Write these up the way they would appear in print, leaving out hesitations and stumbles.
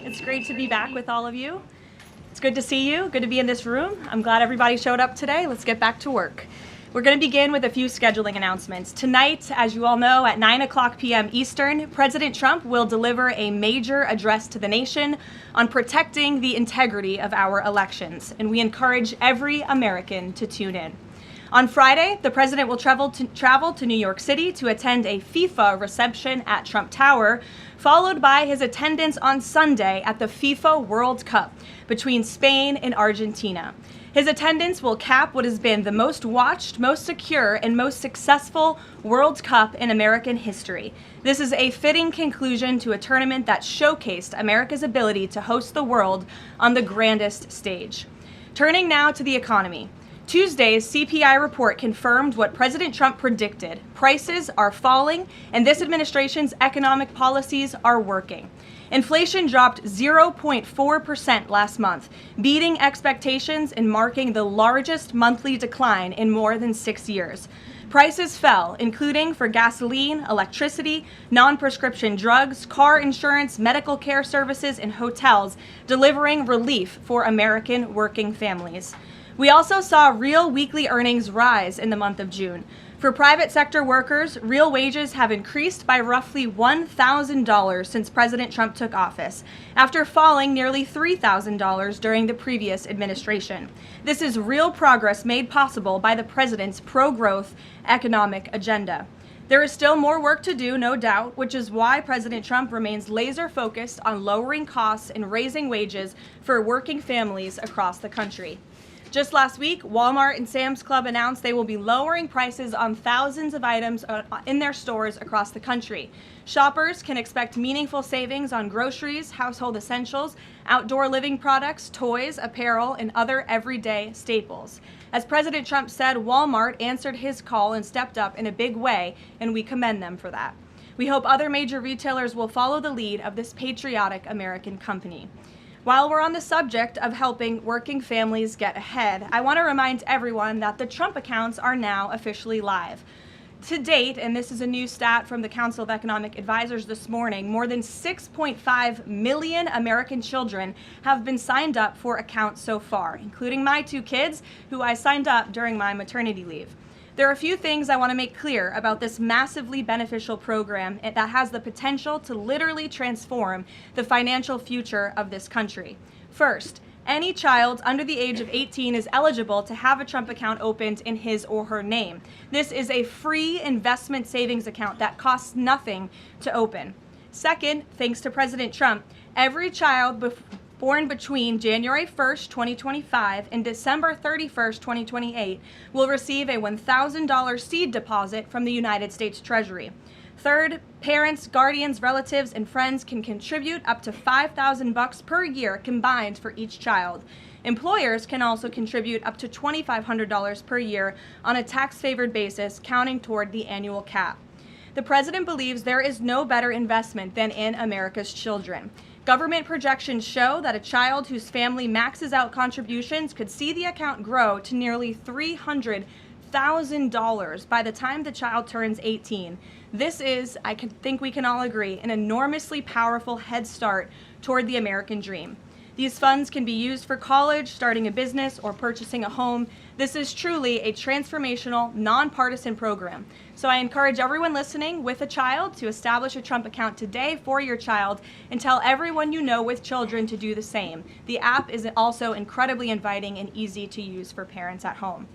It's great to be back with all of you. It's good to see you, good to be in this room. I'm glad everybody showed up today. Let's get back to work. We're going to begin with a few scheduling announcements. Tonight, as you all know, at 9:00 p.m. Eastern, President Trump will deliver a major address to the nation on protecting the integrity of our elections, and we encourage every American to tune in. On Friday, the president will travel to New York City to attend a FIFA reception at Trump Tower, followed by his attendance on Sunday at the FIFA World Cup between Spain and Argentina. His attendance will cap what has been the most watched, most secure, and most successful World Cup in American history. This is a fitting conclusion to a tournament that showcased America's ability to host the world on the grandest stage. Turning now to the economy. Tuesday's CPI report confirmed what President Trump predicted. Prices are falling, and this administration's economic policies are working. Inflation dropped 0.4% last month, beating expectations and marking the largest monthly decline in more than 6 years. Prices fell, including for gasoline, electricity, non-prescription drugs, car insurance, medical care services, and hotels, delivering relief for American working families. We also saw real weekly earnings rise in the month of June. For private sector workers, real wages have increased by roughly $1,000 since President Trump took office, after falling nearly $3,000 during the previous administration. This is real progress made possible by the president's pro-growth economic agenda. There is still more work to do, no doubt, which is why President Trump remains laser-focused on lowering costs and raising wages for working families across the country. Just last week, Walmart and Sam's Club announced they will be lowering prices on thousands of items in their stores across the country. Shoppers can expect meaningful savings on groceries, household essentials, outdoor living products, toys, apparel, and other everyday staples. As President Trump said, Walmart answered his call and stepped up in a big way, and we commend them for that. We hope other major retailers will follow the lead of this patriotic American company. While we're on the subject of helping working families get ahead, I want to remind everyone that the Trump accounts are now officially live. To date, and this is a new stat from the Council of Economic Advisors this morning, more than 6.5 million American children have been signed up for accounts so far, including my 2 kids, who I signed up during my maternity leave. There are a few things I want to make clear about this massively beneficial program that has the potential to literally transform the financial future of this country. First, any child under the age of 18 is eligible to have a Trump account opened in his or her name. This is a free investment savings account that costs nothing to open. Second, thanks to President Trump, every child born between January 1st, 2025 and December 31st, 2028 will receive a $1,000 seed deposit from the United States Treasury. Third, parents, guardians, relatives, and friends can contribute up to $5,000 per year combined for each child. Employers can also contribute up to $2,500 per year on a tax-favored basis, counting toward the annual cap. The president believes there is no better investment than in America's children. Government projections show that a child whose family maxes out contributions could see the account grow to nearly $300,000 by the time the child turns 18. This is, I think we can all agree, an enormously powerful head start toward the American dream. These funds can be used for college, starting a business, or purchasing a home. This is truly a transformational, nonpartisan program. So I encourage everyone listening with a child to establish a Trump account today for your child and tell everyone you know with children to do the same. The app is also incredibly inviting and easy to use for parents at home.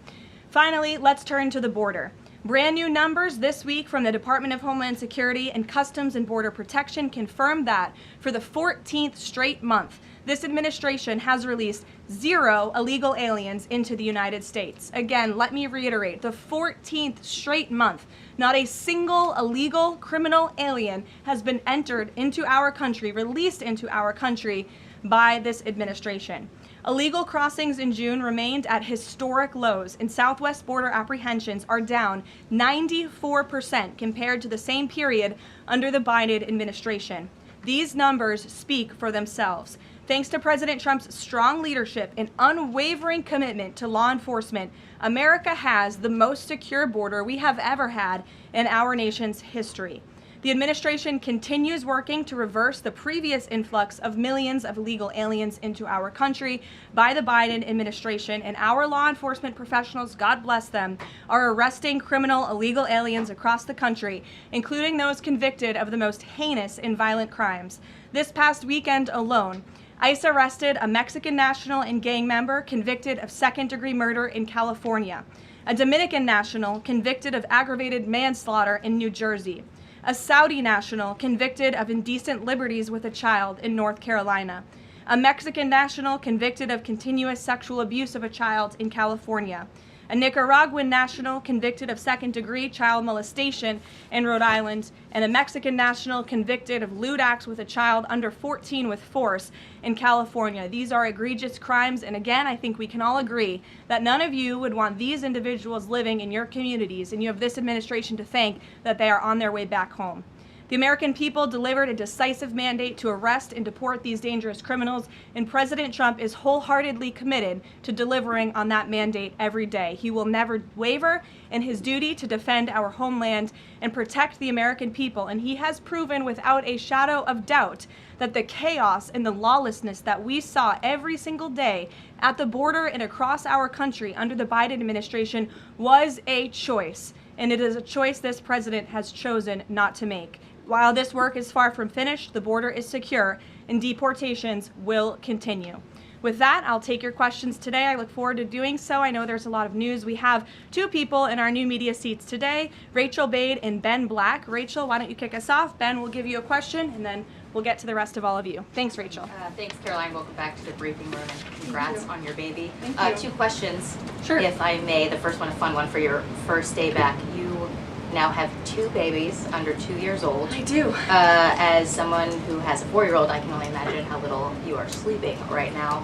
Finally, let's turn to the border. Brand new numbers this week from the Department of Homeland Security and Customs and Border Protection confirm that for the 14th straight month, this administration has released 0 illegal aliens into the United States. Again, let me reiterate, the 14th straight month, not a single illegal criminal alien has been entered into our country, released into our country by this administration. Illegal crossings in June remained at historic lows, and Southwest border apprehensions are down 94% compared to the same period under the Biden administration. These numbers speak for themselves. Thanks to President Trump's strong leadership and unwavering commitment to law enforcement, America has the most secure border we have ever had in our nation's history. The administration continues working to reverse the previous influx of millions of illegal aliens into our country by the Biden administration, and our law enforcement professionals, God bless them, are arresting criminal illegal aliens across the country, including those convicted of the most heinous and violent crimes. This past weekend alone, ICE arrested a Mexican national and gang member convicted of second-degree murder in California, a Dominican national convicted of aggravated manslaughter in New Jersey, a Saudi national convicted of indecent liberties with a child in North Carolina, a Mexican national convicted of continuous sexual abuse of a child in California, a Nicaraguan national convicted of second-degree child molestation in Rhode Island, and a Mexican national convicted of lewd acts with a child under 14 with force in California. These are egregious crimes, and again, I think we can all agree that none of you would want these individuals living in your communities, and you have this administration to thank that they are on their way back home. The American people delivered a decisive mandate to arrest and deport these dangerous criminals, and President Trump is wholeheartedly committed to delivering on that mandate every day. He will never waver in his duty to defend our homeland and protect the American people, and he has proven without a shadow of doubt that the chaos and the lawlessness that we saw every single day at the border and across our country under the Biden administration was a choice, and it is a choice this president has chosen not to make. While this work is far from finished, the border is secure, and deportations will continue. With that, I'll take your questions today. I look forward to doing so. I know there's a lot of news. We have two people in our new media seats today, Rachel Bade and Ben Black. Rachel, why don't you kick us off? Ben will give you a question, and then we'll get to the rest of all of you. Thanks, Rachel. Thanks, Karoline. Welcome back to the briefing room, and congrats on your baby. Thank you. Two questions, Sure. if I may. The first one, a fun one for your first day back. You now have two babies under 2 years old. I do. As someone who has a 4-year-old, I can only imagine how little you are sleeping right now.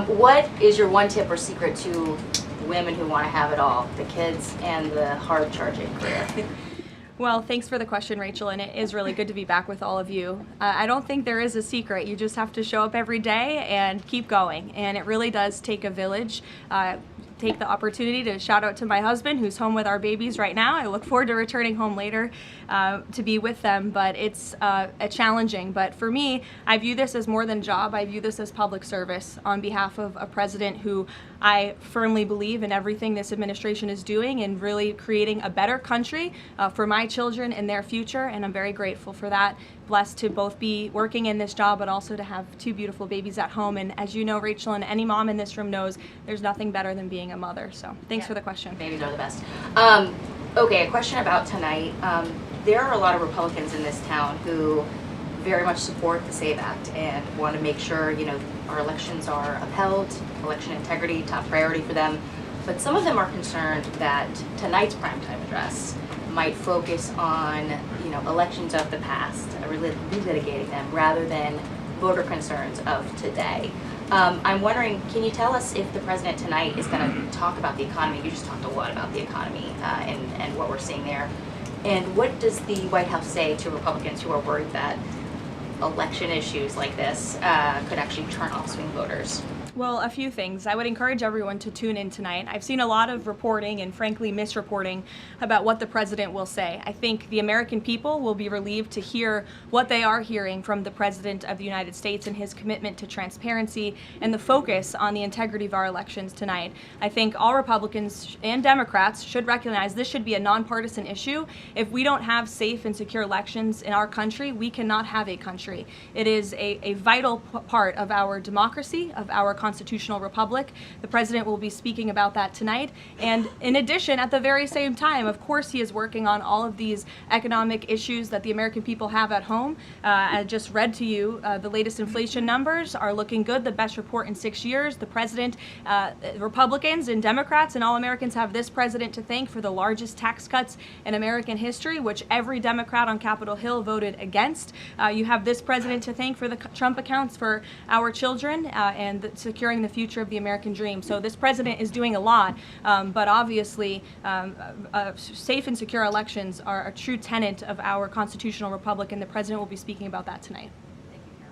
What is your one tip or secret to women who want to have it all, the kids and the hard-charging career? Well, thanks for the question, Rachel, and it is really good to be back with all of you. I don't think there is a secret. You just have to show up every day and keep going, and it really does take a village. Take the opportunity to shout out to my husband, who's home with our babies right now. I look forward to returning home later to be with them, but it's challenging. But for me, I view this as more than a job. I view this as public service on behalf of a president who I firmly believe in everything this administration is doing and really creating a better country for my children and their future, and I'm very grateful for that. Blessed to both be working in this job, but also to have two beautiful babies at home. And as you know, Rachel, and any mom in this room knows, there's nothing better than being a mother. So thanks for the question. Babies are the best. Okay, a question about tonight. There are a lot of Republicans in this town who very much support the SAVE Act and want to make sure, our elections are upheld, election integrity, top priority for them. But some of them are concerned that tonight's primetime address might focus on, elections of the past, relitigating them, rather than voter concerns of today. I'm wondering, can you tell us if the president tonight is going to talk about the economy? You just talked a lot about the economy and what we're seeing there. And what does the White House say to Republicans who are worried that election issues like this could actually turn off swing voters? Well, a few things. I would encourage everyone to tune in tonight. I've seen a lot of reporting and frankly misreporting about what the president will say. I think the American people will be relieved to hear what they are hearing from the President of the United States and his commitment to transparency and the focus on the integrity of our elections tonight. I think all Republicans and Democrats should recognize this should be a nonpartisan issue. If we don't have safe and secure elections in our country, we cannot have a country. It is a vital part of our democracy, of our constitutional republic. The president will be speaking about that tonight. And in addition, at the very same time, of course, he is working on all of these economic issues that the American people have at home. I just read to you the latest inflation numbers are looking good, the best report in 6 years. The president, Republicans and Democrats and all Americans have this president to thank for the largest tax cuts in American history, which every Democrat on Capitol Hill voted against. You have this president to thank for the Trump accounts for our children and securing the future of the American dream. So this president is doing a lot, but obviously safe and secure elections are a true tenet of our constitutional republic, and the president will be speaking about that tonight.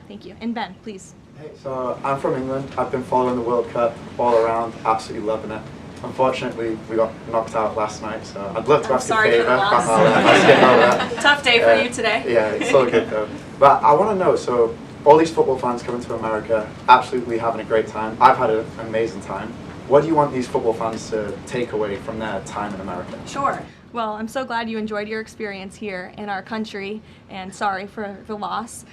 Thank you. And Ben, please. Hey, so I'm from England. I've been following the World Cup all around, absolutely loving it. Unfortunately, we got knocked out last night, so I'd love to ask a sorry for favour. the loss. I'll skip over that. Tough day for you today. Yeah, it's all good though. But I want to know, so all these football fans coming to America, absolutely having a great time. I've had an amazing time. What do you want these football fans to take away from their time in America? Sure. Well, I'm so glad you enjoyed your experience here in our country, and sorry for the loss.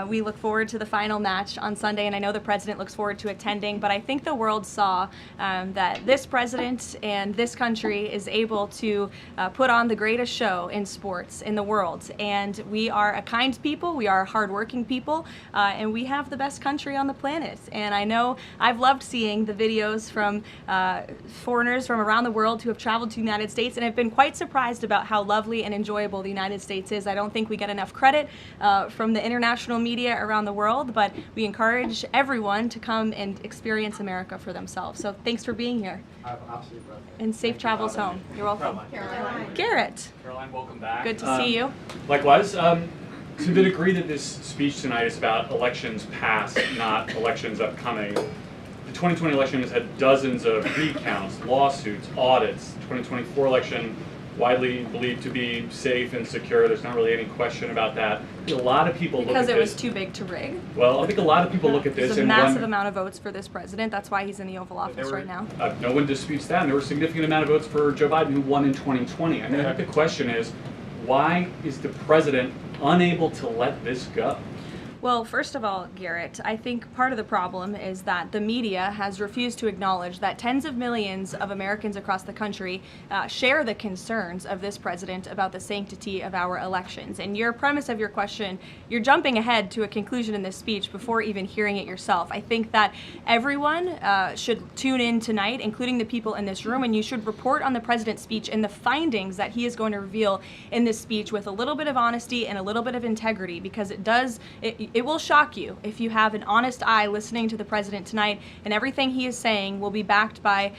We look forward to the final match on Sunday, and I know the president looks forward to attending, but I think the world saw that this president and this country is able to put on the greatest show in sports in the world. And we are a kind people, we are hardworking people, and we have the best country on the planet. And I know I've loved seeing the videos from foreigners from around the world who have traveled to the United States, and have been quite surprised about how lovely and enjoyable the United States is. I don't think we get enough credit from the international media around the world, but we encourage everyone to come and experience America for themselves. So thanks for being here. Absolutely. And safe travels home. You're welcome. Caroline. Garrett. Caroline, welcome back. Good to see you. Likewise. To the degree that this speech tonight is about elections past, not elections upcoming, the 2020 election has had dozens of recounts, lawsuits, audits. 2024 election widely believed to be safe and secure. There's not really any question about that. A lot of people look at this. Because it was too big to rig. Well, I think a lot of people look at this There's a and massive wonder, amount of votes for this president. That's why he's in the Oval Office right now. No one disputes that. And there were a significant amount of votes for Joe Biden, who won in 2020. I mean, I think the question is, why is the president unable to let this go? Well, first of all, Garrett, I think part of the problem is that the media has refused to acknowledge that tens of millions of Americans across the country share the concerns of this president about the sanctity of our elections. And your premise of your question, you're jumping ahead to a conclusion in this speech before even hearing it yourself. I think that everyone should tune in tonight, including the people in this room, and you should report on the president's speech and the findings that he is going to reveal in this speech with a little bit of honesty and a little bit of integrity, because it will shock you if you have an honest eye listening to the president tonight, and everything he is saying will be backed by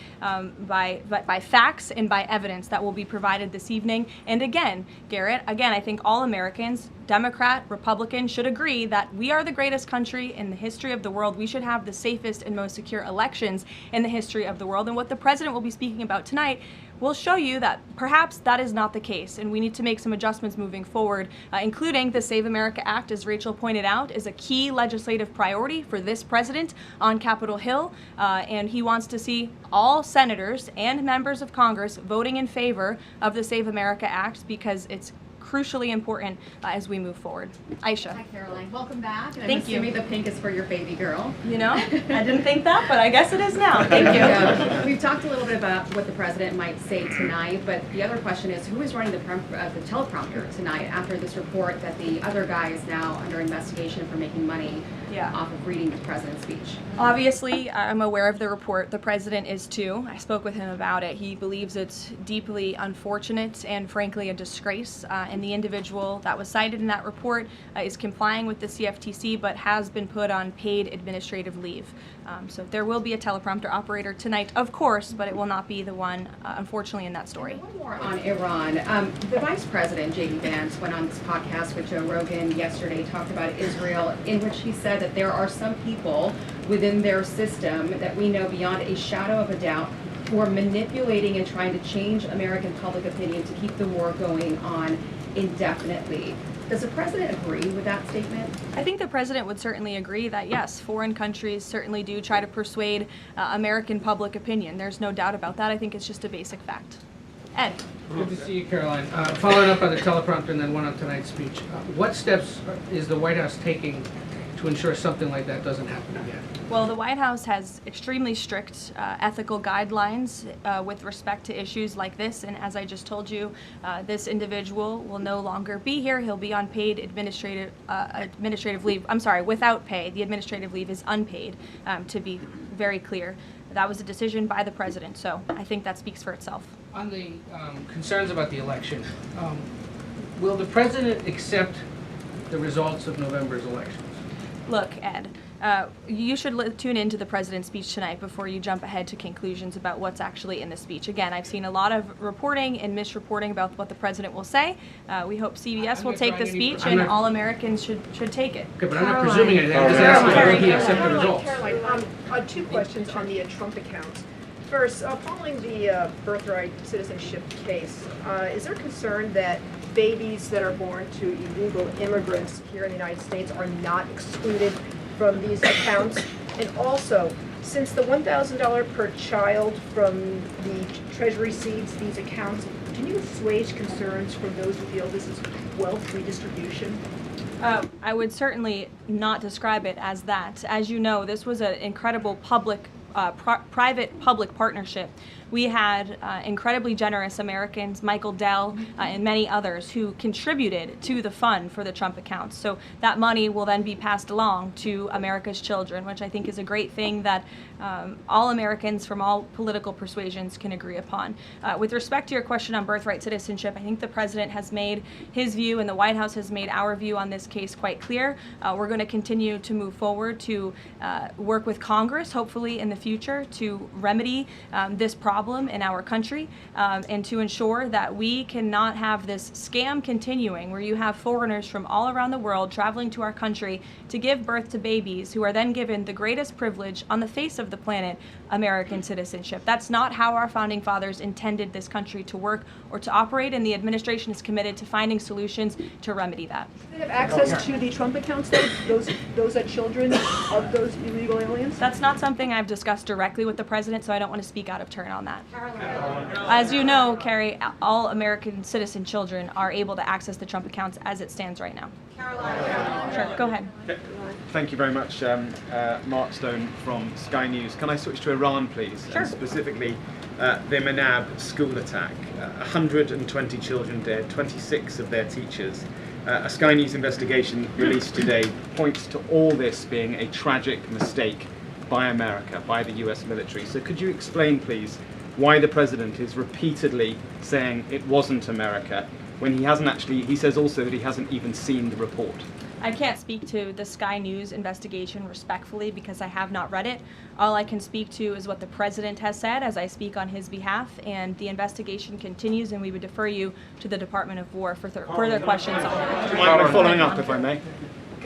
facts and by evidence that will be provided this evening. And again, Garrett, I think all Americans, Democrat, Republican, should agree that we are the greatest country in the history of the world. We should have the safest and most secure elections in the history of the world. And what the president will be speaking about tonight will show you that perhaps that is not the case, and we need to make some adjustments moving forward, including the Save America Act, as Rachel pointed out, is a key legislative priority for this president on Capitol Hill, and he wants to see all senators and members of Congress voting in favor of the Save America Act, because it's crucially important as we move forward. Aisha. Hi, Caroline. Welcome back. And Thank you. I'm assuming the pink is for your baby girl. You know, I didn't think that, but I guess it is now. Thank you. We've talked a little bit about what the president might say tonight, but the other question is, who is running the teleprompter tonight after this report that the other guy is now under investigation for making money off of reading the president's speech? Obviously, I'm aware of the report. The president is too. I spoke with him about it. He believes it's deeply unfortunate and frankly a disgrace. And the individual that was cited in that report is complying with the CFTC, but has been put on paid administrative leave. So there will be a teleprompter operator tonight, of course, but it will not be the one, unfortunately, in that story. One more on Iran. The Vice President, J.D. Vance, went on this podcast with Joe Rogan yesterday, talked about Israel, in which he said that there are some people within their system that we know beyond a shadow of a doubt who are manipulating and trying to change American public opinion to keep the war going on indefinitely. Does the president agree with that statement? I think the president would certainly agree that, yes, foreign countries certainly do try to persuade American public opinion. There's no doubt about that. I think it's just a basic fact. Ed. Good to see you, Caroline. Following up on the teleprompter and then one on tonight's speech, what steps is the White House taking to ensure something like that doesn't happen again? Well, the White House has extremely strict ethical guidelines with respect to issues like this, and as I just told you, this individual will no longer be here. He'll be on paid administrative leave. I'm sorry, without pay. The administrative leave is unpaid, to be very clear. That was a decision by the president, so I think that speaks for itself. On the concerns about the election, will the president accept the results of November's elections? Look, Ed, you should tune into the president's speech tonight before you jump ahead to conclusions about what's actually in the speech. Again, I've seen a lot of reporting and misreporting about what the president will say. We hope CBS will take the speech, and all Americans should take it. Okay, but I'm not presuming anything. I'm just asking whether he accept the results. Caroline, two questions on the Trump account. First, following the birthright citizenship case, is there concern that babies that are born to illegal immigrants here in the United States are not excluded from these accounts? And also, since the $1,000 per child from the Treasury seeds these accounts, can you assuage concerns from those who feel this is wealth redistribution? I would certainly not describe it as that. As you know, this was an incredible private-public partnership. We had incredibly generous Americans, Michael Dell and many others, who contributed to the fund for the Trump accounts. So that money will then be passed along to America's children, which I think is a great thing that all Americans from all political persuasions can agree upon. With respect to your question on birthright citizenship, I think the president has made his view and the White House has made our view on this case quite clear. We're going to continue to move forward to work with Congress, hopefully in the future, to remedy this problem in our country and to ensure that we cannot have this scam continuing where you have foreigners from all around the world traveling to our country to give birth to babies who are then given the greatest privilege on the face of the planet, American citizenship. That's not how our founding fathers intended this country to work or to operate, and the administration is committed to finding solutions to remedy that. Do they have access to the Trump accounts, though? Those are children of those illegal aliens? That's not something I've discussed directly with the president, so I don't want to speak out of turn on that. As you know, Carrie, all American citizen children are able to access the Trump accounts as it stands right now. Sure, go ahead. Thank you very much, Mark Stone from Sky News. Can I switch to Iran, please? Sure. And specifically, the Manab school attack. 120 children dead, 26 of their teachers. A Sky News investigation released today points to all this being a tragic mistake by America, by the US military. So could you explain, please, why the president is repeatedly saying it wasn't America when he hasn't actually, he says also that he hasn't even seen the report? I can't speak to the Sky News investigation respectfully because I have not read it. All I can speak to is what the president has said as I speak on his behalf, and the investigation continues, and we would defer you to the Department of War for further questions on it. Do you mind following up, if I may?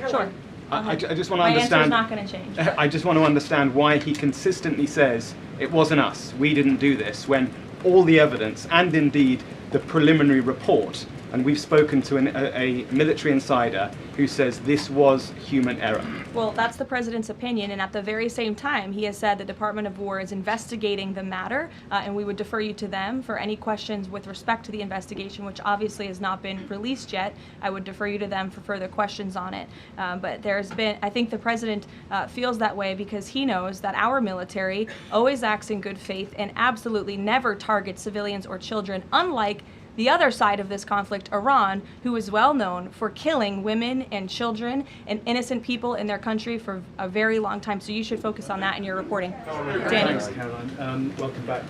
Sure. I just want to My understand. answer is not going to change. I just want to understand why he consistently says it wasn't us, we didn't do this, when all the evidence and indeed the preliminary report, and we've spoken to a military insider who says this was human error. Well, that's the president's opinion, and at the very same time, he has said the Department of War is investigating the matter, and we would defer you to them for any questions with respect to the investigation, which obviously has not been released yet. I would defer you to them for further questions on it. But there's been, I think the president feels that way because he knows that our military always acts in good faith and absolutely never targets civilians or children, unlike the other side of this conflict, Iran, who is well known for killing women and children and innocent people in their country for a very long time. So you should focus on that in your reporting. Danny. Thanks, Caroline. Welcome back.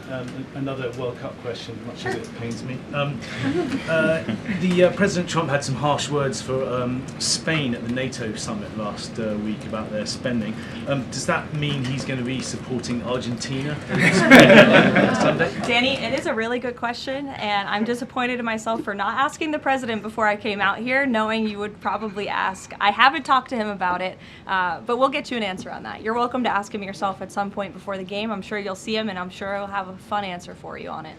Another World Cup question, much as it pains me. President Trump had some harsh words for Spain at the NATO summit last week about their spending. Does that mean he's going to be supporting Argentina Sunday? Danny, it is a really good question, and I'm disappointed in myself for not asking the president before I came out here, knowing you would probably ask. I haven't talked to him about it, but we'll get you an answer on that. You're welcome to ask him yourself at some point before the game. I'm sure you'll see him, and I'm sure he'll have a fun answer for you on it.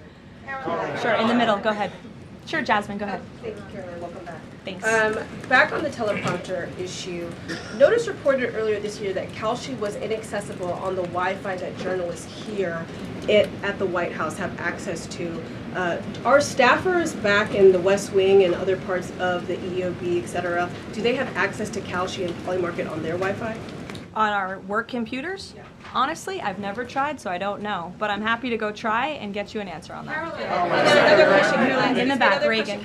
Sure, in the middle. Go ahead. Sure, Jasmine, go ahead. Thank you, Caroline. Welcome back. Thanks. Back on the teleprompter issue, Notice reported earlier this year that Kalshi was inaccessible on the Wi-Fi that journalists here at the White House have access to. Are staffers back in the West Wing and other parts of the EOB, et cetera, do they have access to Kalshi and Polymarket on their Wi-Fi? On our work computers? Yeah. Honestly, I've never tried, so I don't know. But I'm happy to go try and get you an answer on that. Another question, Caroline. In the back, Reagan.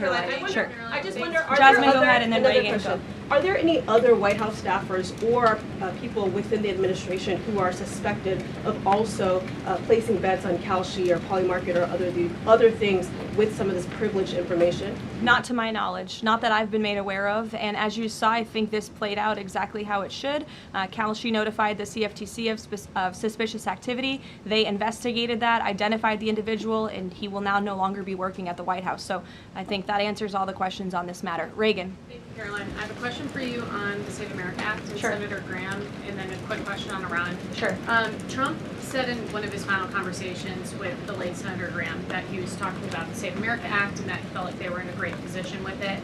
Sure. I just wonder, are Jasmine, there go ahead, and then Reagan. Are there any other White House staffers or people within the administration who are suspected of also placing bets on Kalshi or Polymarket or other things with some of this privileged information? Not to my knowledge. Not that I've been made aware of. And as you saw, I think this played out exactly how it should. Kalshi She notified the CFTC of suspicious activity. They investigated that, identified the individual, and he will now no longer be working at the White House. So I think that answers all the questions on this matter. Reagan. Thank you, Caroline. I have a question for you on the Save America Act and Sure. Senator Graham, and then a quick question on Iran. Sure. Trump said in one of his final conversations with the late Senator Graham that he was talking about the Save America Act and that he felt like they were in a great position with it.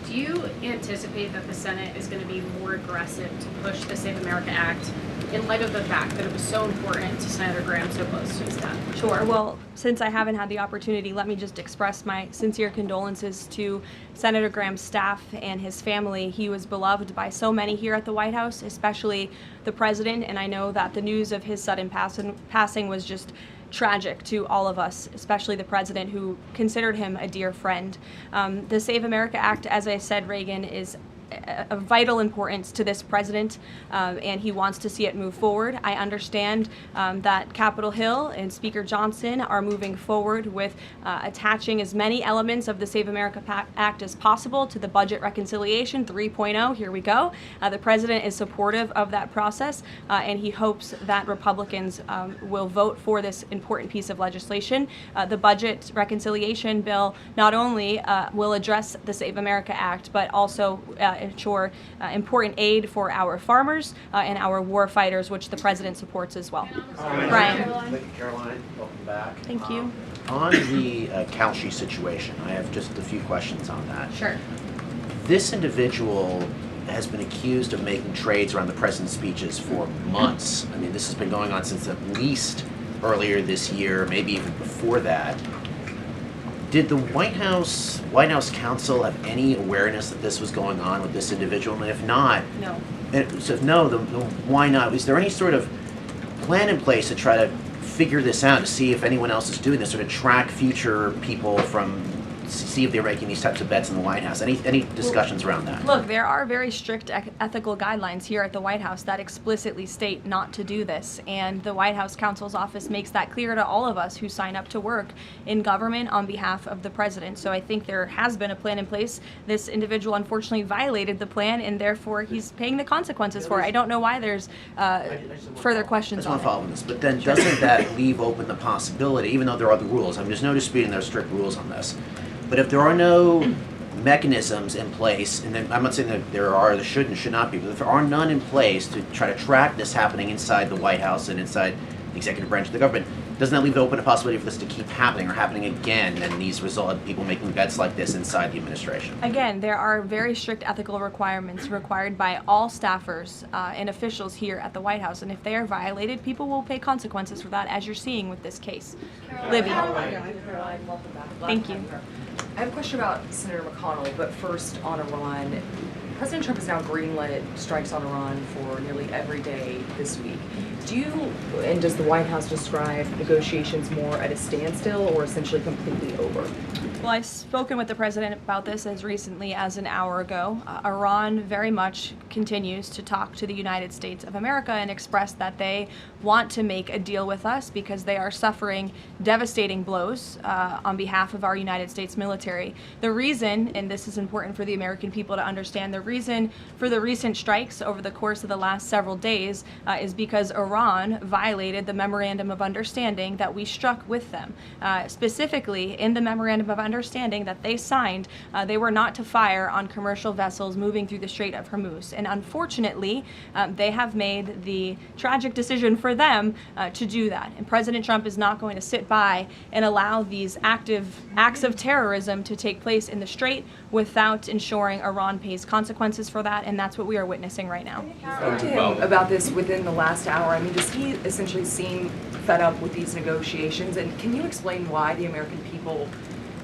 Do you anticipate that the Senate is going to be more aggressive to push the Save America Act in light of the fact that it was so important to Senator Graham so close to his death? Sure. Well, since I haven't had the opportunity, let me just express my sincere condolences to Senator Graham's staff and his family. He was beloved by so many here at the White House, especially the president, and I know that the news of his sudden passing was just tragic to all of us, especially the president, who considered him a dear friend. The Save America Act, as I said, Reagan, is of vital importance to this president, and he wants to see it move forward. I understand that Capitol Hill and Speaker Johnson are moving forward with attaching as many elements of the Save America Act as possible to the Budget Reconciliation 3.0. Here we go. The president is supportive of that process, and he hopes that Republicans will vote for this important piece of legislation. The Budget Reconciliation bill not only will address the Save America Act, but also ensure important aid for our farmers and our war fighters, which the president supports as well. Brian. Thank you, Caroline. Welcome back. Thank you. On the Kalshi situation, I have just a few questions on that. Sure. This individual has been accused of making trades around the president's speeches for months. I mean, this has been going on since at least earlier this year, maybe even before that. Did the White House counsel have any awareness that this was going on with this individual? And if not, No. so if no, then why not? Is there any sort of plan in place to try to figure this out, to see if anyone else is doing this, or to track future people from, see if they're making these types of bets in the White House? Any discussions around that? Look, there are very strict ethical guidelines here at the White House that explicitly state not to do this, and the White House counsel's office makes that clear to all of us who sign up to work in government on behalf of the president. So I think there has been a plan in place. This individual unfortunately violated the plan, and therefore he's paying the consequences for it. I don't know why there's further questions I on just want to follow on this, but then doesn't that leave open the possibility, even though there are the rules, I mean, there's no disputing there are strict rules on this, but if there are no mechanisms in place, and then I'm not saying that there should and should not be, but if there are none in place to try to track this happening inside the White House and inside the executive branch of the government, doesn't that leave it open a possibility for this to keep happening or happening again, and these result people making bets like this inside the administration? Again, there are very strict ethical requirements required by all staffers and officials here at the White House, and if they are violated, people will pay consequences for that, as you're seeing with this case. Libby. Caroline, welcome back. Thank you. I have a question about Senator McConnell, but first on Iran. President Trump has now greenlit strikes on Iran for nearly every day this week. Does the White House describe negotiations more at a standstill or essentially completely over? Well, I've spoken with the president about this as recently as an hour ago. Iran very much continues to talk to the United States of America and express that they want to make a deal with us because they are suffering devastating blows on behalf of our United States military. The reason, and this is important for the American people to understand, the reason for the recent strikes over the course of the last several days is because Iran violated the Memorandum of Understanding that we struck with them. Specifically, in the Memorandum of Understanding that they signed, they were not to fire on commercial vessels moving through the Strait of Hormuz. And unfortunately, they have made the tragic decision for them to do that. And President Trump is not going to sit by and allow these active acts of terrorism to take place in the Strait without ensuring Iran pays consequences for that, and that's what we are witnessing right now. Spoke to him about this within the last hour. I mean, does he essentially seem fed up with these negotiations? And can you explain why the American people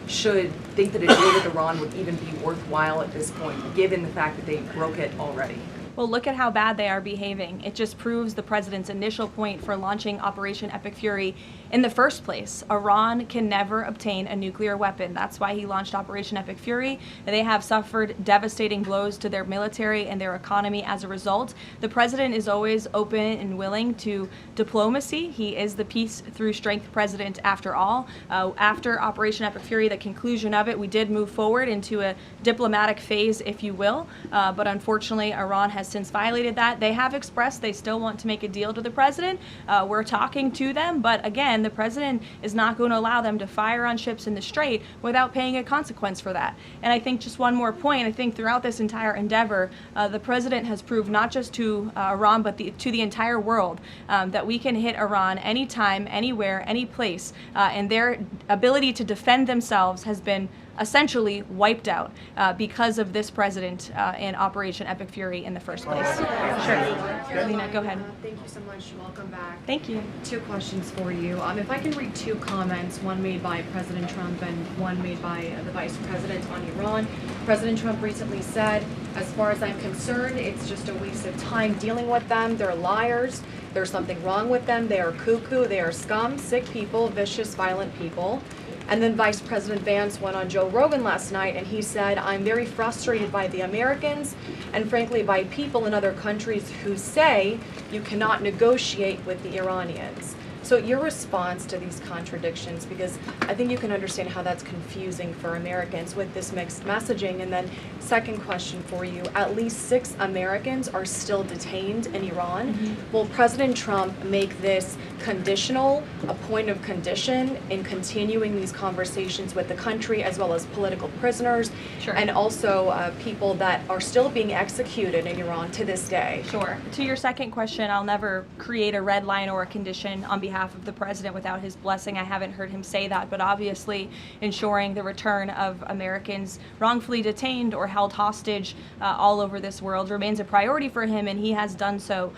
should think that a deal with Iran would even be worthwhile at this point, given the fact that they broke it already? Well, look at how bad they are behaving. It just proves the president's initial point for launching Operation Epic Fury in the first place. Iran can never obtain a nuclear weapon. That's why he launched Operation Epic Fury. They have suffered devastating blows to their military and their economy as a result. The president is always open and willing to diplomacy. He is the peace through strength president after all. After Operation Epic Fury, the conclusion of it, we did move forward into a diplomatic phase, if you will. But unfortunately, Iran has has since violated that. They have expressed they still want to make a deal to the president. We're talking to them, but again, the president is not going to allow them to fire on ships in the Strait without paying a consequence for that. And I think just one more point, I think throughout this entire endeavor, the president has proved not just to Iran, but to the entire world that we can hit Iran anytime, anywhere, any place, and their ability to defend themselves has been essentially wiped out because of this president and Operation Epic Fury in the first place. Sure. Lena, go ahead. Thank you so much. Welcome back. Thank you. 2 questions for you. If I can read 2 comments, one made by President Trump and one made by the Vice President on Iran. President Trump recently said, as far as I'm concerned, it's just a waste of time dealing with them. They're liars. There's something wrong with them. They are cuckoo. They are scum, sick people, vicious, violent people. And then Vice President Vance went on Joe Rogan last night and he said, I'm very frustrated by the Americans and frankly by people in other countries who say you cannot negotiate with the Iranians. So your response to these contradictions, because I think you can understand how that's confusing for Americans with this mixed messaging. And then second question for you, at least 6 Americans are still detained in Iran. Will President Trump make this conditional, a point of condition in continuing these conversations with the country as well as political prisoners and also people that are still being executed in Iran to this day? Sure. To your second question, I'll never create a red line or a condition on behalf of the president without his blessing. I haven't heard him say that, but obviously ensuring the return of Americans wrongfully detained or held hostage all over this world remains a priority for him, and he has done so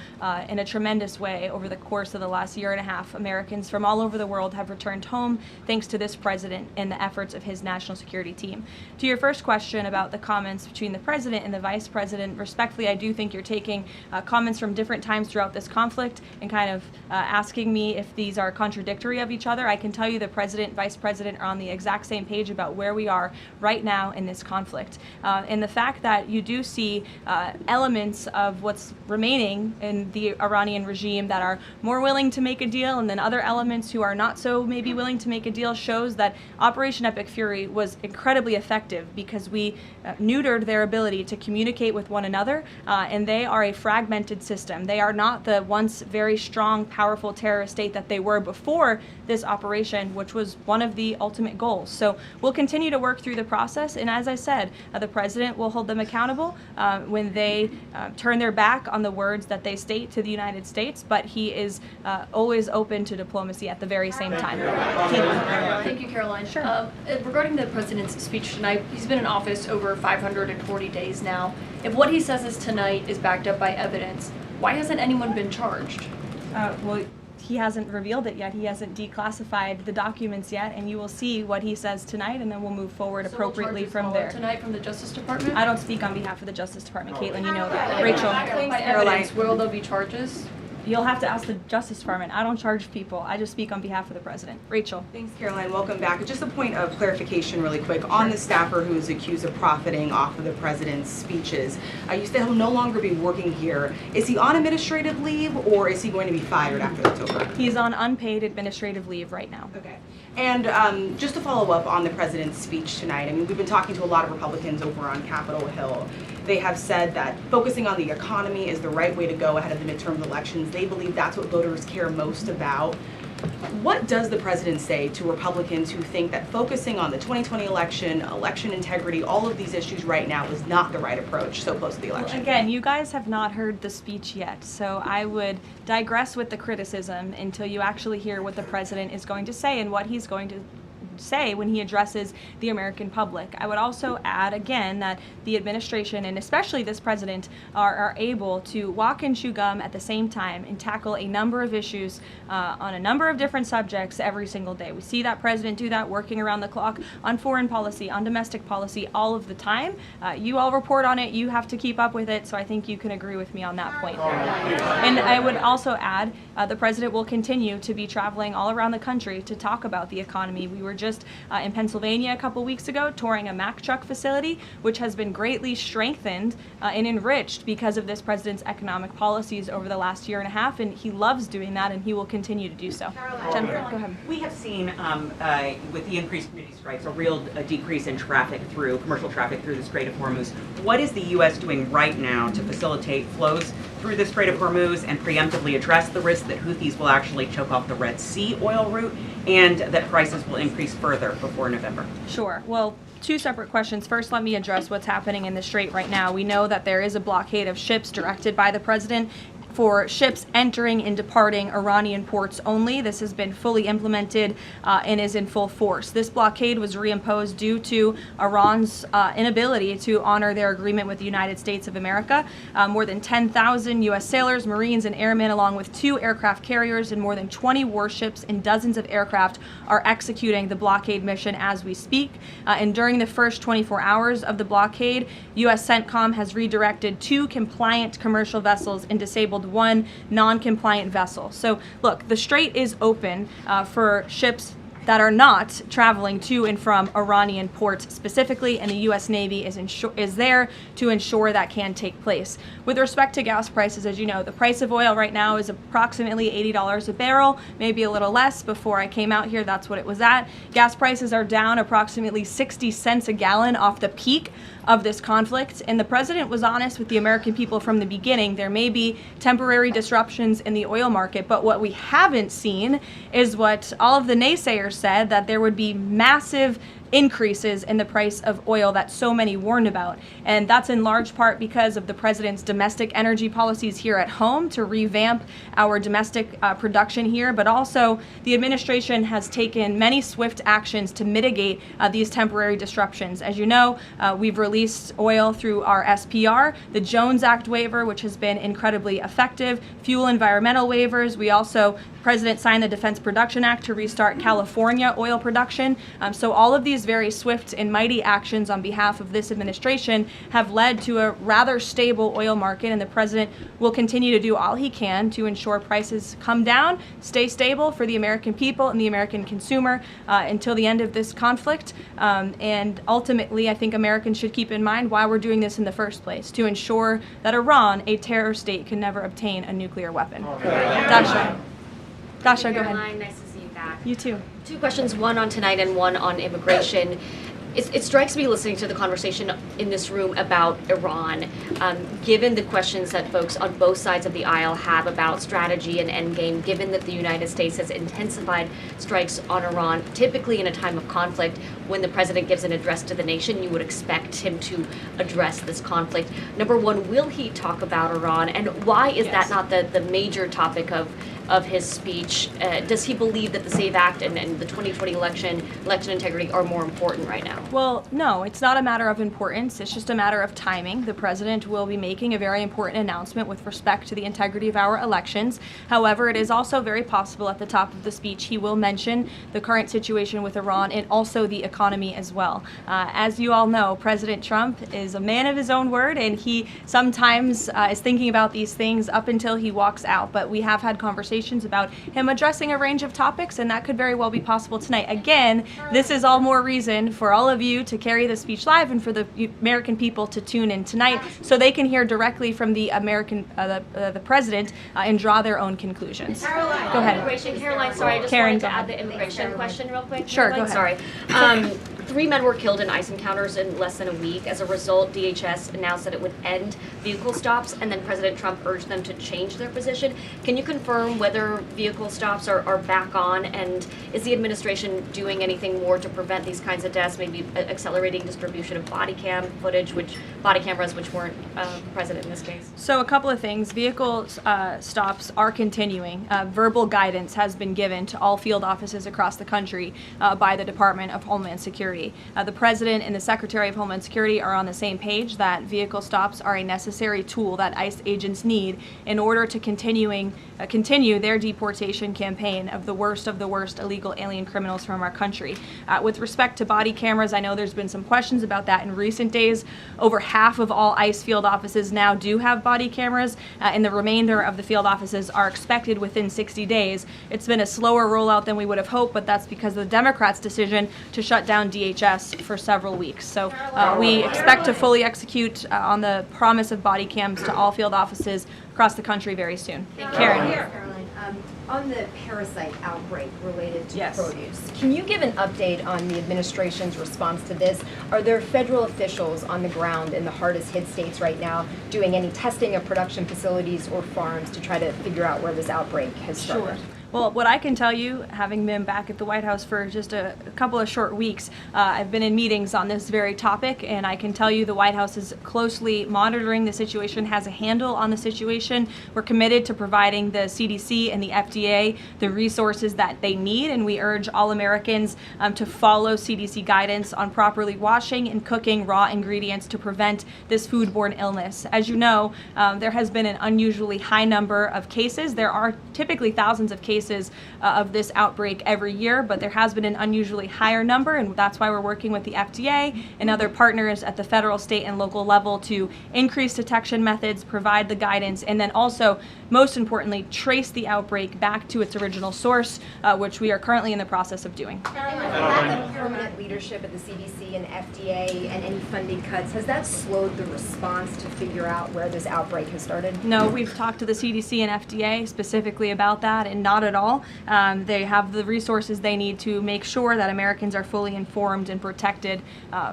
in a tremendous way over the course of the last year and a half. Americans from all over the world have returned home thanks to this president and the efforts of his national security team. To your first question about the comments between the president and the vice president, respectfully, I do think you're taking comments from different times throughout this conflict and kind of asking me if these are contradictory of each other. I can tell you the president, vice president are on the exact same page about where we are right now in this conflict. And the fact that you do see elements of what's remaining in the Iranian regime that are more willing to make a deal and then other elements who are not so maybe willing to make a deal shows that Operation Epic Fury was incredibly effective because we neutered their ability to communicate with one another, and they are a fragmented system. They are not the once very strong, powerful terrorist state that they were before this operation, which was one of the ultimate goals. So we'll continue to work through the process, and as I said, the president will hold them accountable when they turn their back on the words that they state to the United States, but he is always open to diplomacy at the very same time. Thank you, Caroline. Sure. Regarding the president's speech tonight, he's been in office over 540 days now. If what he says is tonight is backed up by evidence, why hasn't anyone been charged? Well, he hasn't revealed it yet. He hasn't declassified the documents yet, and you will see what he says tonight, and then we'll move forward appropriately from there. Tonight from the Justice Department? I don't speak on behalf of the Justice Department, Caitlin, you know that. Rachel. By evidence, will there be charges? You'll have to ask the Justice Department. I don't charge people. I just speak on behalf of the president. Rachel. Thanks, Caroline. Welcome back. Just a point of clarification really quick. On the staffer who is accused of profiting off of the president's speeches, you said he'll no longer be working here. Is he on administrative leave or is he going to be fired after that's over? He's on unpaid administrative leave right now. Okay. And just to follow up on the president's speech tonight, I mean, we've been talking to a lot of Republicans over on Capitol Hill. They have said that focusing on the economy is the right way to go ahead of the midterm elections. They believe that's what voters care most about. What does the president say to Republicans who think that focusing on the 2020 election, election integrity, all of these issues right now is not the right approach so close to the election? Well, again, you guys have not heard the speech yet, so I would digress with the criticism until you actually hear what the president is going to say and what he's going to say when he addresses the American public. I would also add again that the administration and especially this president are able to walk and chew gum at the same time and tackle a number of issues on a number of different subjects every single day. We see that president do that working around the clock on foreign policy, on domestic policy, all of the time. You all report on it, you have to keep up with it, so I think you can agree with me on that point. And I would also add the president will continue to be traveling all around the country to talk about the economy. We were just in Pennsylvania a couple weeks ago touring a Mack truck facility, which has been greatly strengthened and enriched because of this president's economic policies over the last year and a half, and he loves doing that, and he will continue to do so. Jennifer, go ahead. We have seen with the increased community strikes a real decrease in traffic through commercial traffic through the Strait of Hormuz. What is the U.S. doing right now to facilitate flows through the Strait of Hormuz and preemptively address the risk that Houthis will actually choke off the Red Sea oil route and that prices will increase further before November? Sure. Well, two separate questions. First, let me address what's happening in the Strait right now. We know that there is a blockade of ships directed by the president for ships entering and departing Iranian ports only. This has been fully implemented and is in full force. This blockade was reimposed due to Iran's inability to honor their agreement with the United States of America. More than 10,000 U.S. sailors, Marines, and airmen, along with 2 aircraft carriers and more than 20 warships and dozens of aircraft, are executing the blockade mission as we speak. And during the first 24 hours of the blockade, U.S. CENTCOM has redirected 2 compliant commercial vessels and disabled 1 non-compliant vessel. So look, the Strait is open for ships that are not traveling to and from Iranian ports specifically, and the U.S. Navy is there to ensure that can take place. With respect to gas prices, as you know, the price of oil right now is approximately $80 a barrel, maybe a little less. Before I came out here, that's what it was at. Gas prices are down approximately 60 cents a gallon off the peak of this conflict, and the president was honest with the American people from the beginning. There may be temporary disruptions in the oil market, but what we haven't seen is what all of the naysayers said, that there would be massive increases in the price of oil that so many warned about. And that's in large part because of the president's domestic energy policies here at home to revamp our domestic production here, but also the administration has taken many swift actions to mitigate these temporary disruptions. As you know, we've released oil through our SPR, the Jones Act waiver, which has been incredibly effective, fuel environmental waivers. We also, President signed the Defense Production Act to restart California oil production. So all of these very swift and mighty actions on behalf of this administration have led to a rather stable oil market, and the president will continue to do all he can to ensure prices come down, stay stable for the American people and the American consumer until the end of this conflict. And ultimately, I think Americans should keep in mind why we're doing this in the first place, to ensure that Iran, a terror state, can never obtain a nuclear weapon. Dasha, go ahead. Karoline, nice to see you back. You too. 2 questions, one on tonight and one on immigration. It strikes me listening to the conversation in this room about Iran, given the questions that folks on both sides of the aisle have about strategy and endgame, given that the United States has intensified strikes on Iran, typically in a time of conflict, when the president gives an address to the nation, you would expect him to address this conflict. Number one, will he talk about Iran, and why is that not the major topic of his speech? Does he believe that the SAVE Act and the 2020 election integrity are more important right now? Well, no, it's not a matter of importance. It's just a matter of timing. The president will be making a very important announcement with respect to the integrity of our elections. However, it is also very possible at the top of the speech he will mention the current situation with Iran and also the economy as well. As you all know, President Trump is a man of his own word, and he sometimes is thinking about these things up until he walks out. But we have had conversations about him addressing a range of topics, and that could very well be possible tonight. Again, this is all more reason for all of you to carry the speech live and for the American people to tune in tonight so they can hear directly from the the president and draw their own conclusions. Karoline, go ahead. Immigration. Karoline, sorry, I just wanted to add the immigration question real quick. Sure, Karoline, go ahead. Sorry. 3 men were killed in ICE encounters in less than a week. As a result, DHS announced that it would end vehicle stops, and then President Trump urged them to change their position. Can you confirm whether vehicle stops are back on, and is the administration doing anything more to prevent these kinds of deaths, maybe accelerating distribution of body cameras which weren't present in this case? So a couple of things. Vehicle stops are continuing. Verbal guidance has been given to all field offices across the country by the Department of Homeland Security. The President and the Secretary of Homeland Security are on the same page that vehicle stops are a necessary tool that ICE agents need in order to continue their deportation campaign of the worst illegal illegal alien criminals from our country. With respect to body cameras, I know there's been some questions about that in recent days. Over half of all ICE field offices now do have body cameras, and the remainder of the field offices are expected within 60 days. It's been a slower rollout than we would have hoped, but that's because of the Democrats' decision to shut down DHS for several weeks. So we expect to fully execute on the promise of body cams to all field offices across the country very soon. Karen. Caroline, on the parasite outbreak related to Yes. produce, can you give an update on the administration's response to this? Are there federal officials on the ground in the hardest hit states right now doing any testing of production facilities or farms to try to figure out where this outbreak has started? Sure. Well, what I can tell you, having been back at the White House for just a couple of short weeks, I've been in meetings on this very topic, and I can tell you the White House is closely monitoring the situation, has a handle on the situation. We're committed to providing the CDC and the FDA the resources that they need, and we urge all Americans to follow CDC guidance on properly washing and cooking raw ingredients to prevent this foodborne illness. As you know, there has been an unusually high number of cases. There are typically thousands of cases of this outbreak every year, but there has been an unusually higher number, and that's why we're working with the FDA and other partners at the federal, state, and local level to increase detection methods, provide the guidance, and then also, most importantly, trace the outbreak back to its original source, which we are currently in the process of doing. Lack of permanent leadership at the CDC and FDA and any funding cuts, has that slowed the response to figure out where this outbreak has started? No, we've talked to the CDC and FDA specifically about that, and not at all. They have the resources they need to make sure that Americans are fully informed and protected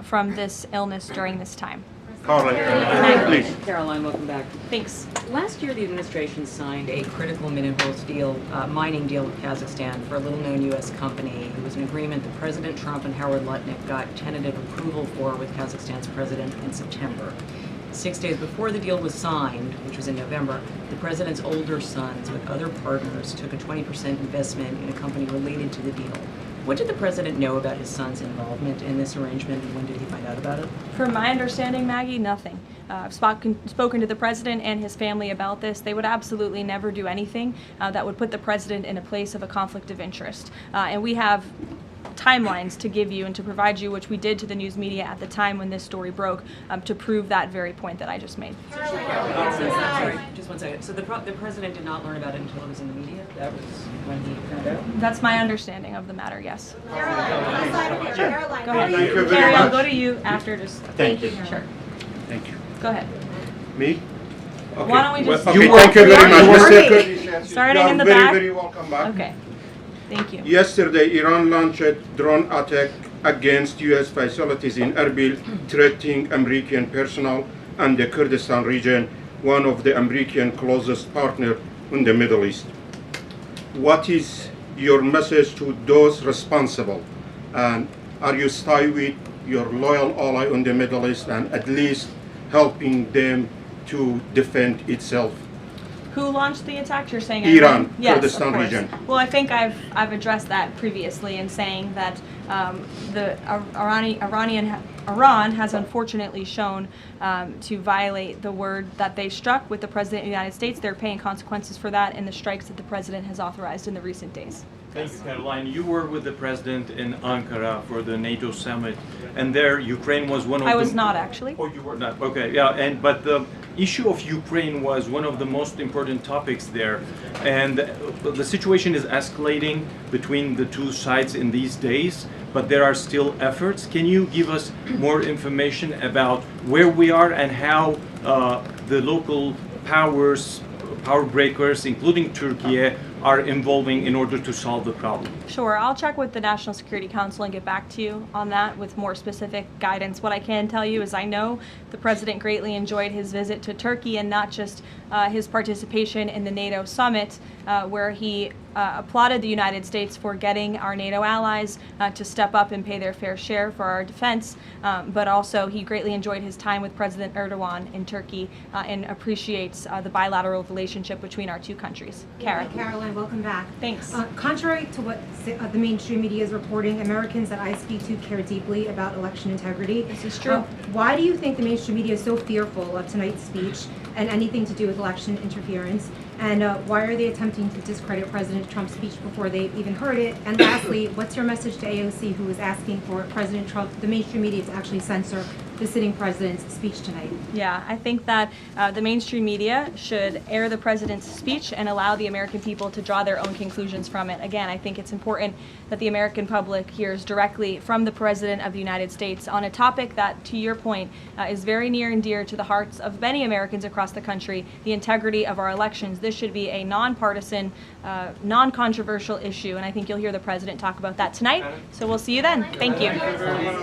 from this illness during this time. Caroline, please. Caroline, welcome back. Thanks. Last year, the administration signed a critical minerals deal, mining deal with Kazakhstan for a little-known U.S. company. It was an agreement that President Trump and Howard Lutnick got tentative approval for with Kazakhstan's president in September. 6 days before the deal was signed, which was in November, the president's older sons with other partners took a 20% investment in a company related to the deal. What did the president know about his son's involvement in this arrangement, and when did he find out about it? From my understanding, Maggie, nothing. I've spoken to the president and his family about this. They would absolutely never do anything that would put the president in a place of a conflict of interest. And we have timelines to give you and to provide you, which we did to the news media at the time when this story broke, to prove that very point that I just made. Sorry, just 1 second. So the president did not learn about it until it was in the media? That was when he found out? That's my understanding of the matter, yes. Caroline, go ahead. Thank you very Carrie, much. I'll go to you after just. Thank you. Sure. Thank you. Go ahead. Me? Okay. Why don't we just... Okay, thank you very much. Mr. Kurdi, Starting you in the are very, back. very welcome back. Okay. Thank you. Yesterday, Iran launched a drone attack against U.S. facilities in Erbil, threatening American personnel and the Kurdistan region, one of the American closest partners in the Middle East. What is your message to those responsible? And are you staying with your loyal ally in the Middle East and at least helping them to defend itself? Who launched the attack? You're saying Iran, yes, Kurdistan of course. region. Well, I think I've addressed that previously in saying that Iran has unfortunately shown to violate the word that they struck with the President of the United States. They're paying consequences for that in the strikes that the President has authorized in the recent days. Thank you, Caroline. You were with the President in Ankara for the NATO summit, and there Ukraine was one of I was not, actually. Oh, you were not? Okay, yeah, but the issue of Ukraine was one of the most important topics there, and the situation is escalating between the two sides in these days, but there are still efforts. Can you give us more information about where we are and how the local power breakers, including Turkey, are involving in order to solve the problem? Sure, I'll check with the National Security Council and get back to you on that with more specific guidance. What I can tell you is I know the President greatly enjoyed his visit to Turkey, and not just his participation in the NATO summit, where he applauded the United States for getting our NATO allies to step up and pay their fair share for our defense, but also he greatly enjoyed his time with President Erdogan in Turkey and appreciates the bilateral relationship between our two countries. Kara. Caroline, welcome back. Thanks. Contrary to what the mainstream media is reporting, Americans that I speak to care deeply about election integrity. This is true. Why do you think the mainstream media is so fearful of tonight's speech and anything to do with election interference? And why are they attempting to discredit President Trump's speech before they've even heard it? And lastly, what's your message to AOC, who is asking for President Trump, the mainstream media, to actually censor the sitting president's speech tonight? Yeah, I think that the mainstream media should air the president's speech and allow the American people to draw their own conclusions from it. Again, I think it's important that the American public hears directly from the President of the United States on a topic that, to your point, is very near and dear to the hearts of many Americans across the country, the integrity of our elections. This should be a nonpartisan, non-controversial issue, and I think you'll hear the President talk about that tonight. So we'll see you then. Thank you.